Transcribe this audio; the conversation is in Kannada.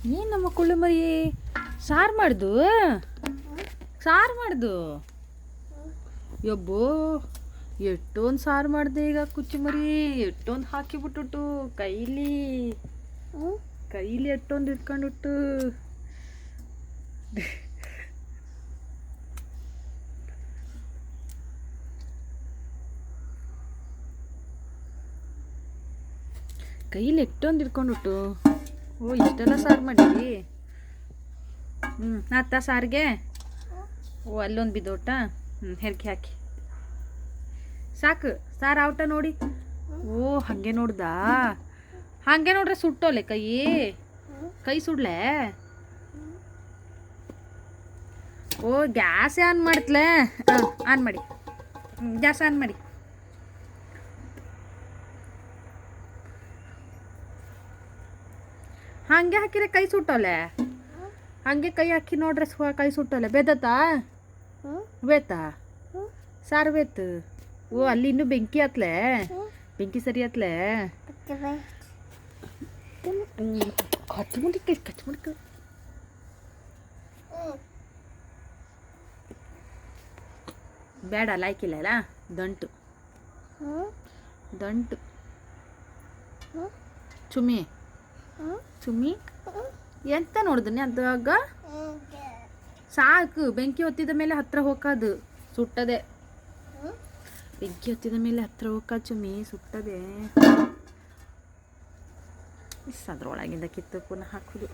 ಏನು ನಮ್ಮ ಕುಳ್ಳು ಮರಿ ಸಾರು ಮಾಡ್ದು ಯಬ್ಬೋ ಎಷ್ಟೊಂದು ಸಾರು ಮಾಡಿದೆ ಈಗ ಕುಚ್ಚು ಮರಿ ಎಷ್ಟೊಂದು ಹಾಕಿಬಿಟ್ಟುಟ್ಟು ಕೈಲಿ ಎಷ್ಟೊಂದು ಇಟ್ಕೊಂಡ್ಬಿಟ್ಟು ಕೈಲಿ ಎಷ್ಟೊಂದು ಇಟ್ಕೊಂಡ್ಬಿಟ್ಟು ಓ ಇಷ್ಟೆಲ್ಲ ಸಾರು ಮಾಡಿರಿ ಅತ್ತ ಸಾರಿಗೆ ಓ ಅಲ್ಲೊಂದು ಬಿದ್ದೋಟ ಹೆರ್ಕೆ ಹಾಕಿ ಸಾಕು ಸಾರು ಔಟ ನೋಡಿ ಓ ಹಾಗೆ ನೋಡ್ದಾ ಹಾಗೆ ನೋಡ್ರೆ ಸುಟ್ಟೋಲೆ ಕೈ ಸುಡ್ಲೆ ಓ ಗ್ಯಾಸ್ ಆನ್ ಮಾಡ್ತಲೇ ಆನ್ ಮಾಡಿ ಗ್ಯಾಸ್ ಆನ್ ಮಾಡಿ ಹಾಗೆ ಹಾಕಿದ್ರೆ ಕೈ ಸುಟ್ಟೋಲೆ ಹಂಗೆ ಕೈ ಹಾಕಿ ನೋಡ್ರೆ ಕೈ ಸುಟ್ಟೋಲೆ ಬೇದತ್ತಾ ಬೇತಾ ಸಾರು ಬೇತು ಓ ಅಲ್ಲಿ ಇನ್ನೂ ಬೆಂಕಿ ಹತ್ಲೆ ಬೆಂಕಿ ಸರಿ ಹತ್ಲೆ ಕಚ್ಚ ಬೇಡ ಲಾಯ್ಕಿಲ್ಲ ಅಲ್ಲ ದಂಟು ಚುಮ್ಮಿ ಎಂತ ನೋಡಿದನಿ ಅದಾಗ ಸಾಕು ಬೆಂಕಿ ಹೊತ್ತಿದ ಮೇಲೆ ಹತ್ರ ಹೋಗೋದು ಸುಟ್ಟದೆ ಬೆಂಕಿ ಹೊತ್ತಿದ ಮೇಲೆ ಹತ್ರ ಹೋಗೋದು ಚುಮ್ಮಿ ಸುಟ್ಟದೆ ಅದ್ರೊಳಗಿಂದ ಕಿತ್ತು ಪುನಃ ಹಾಕೋದು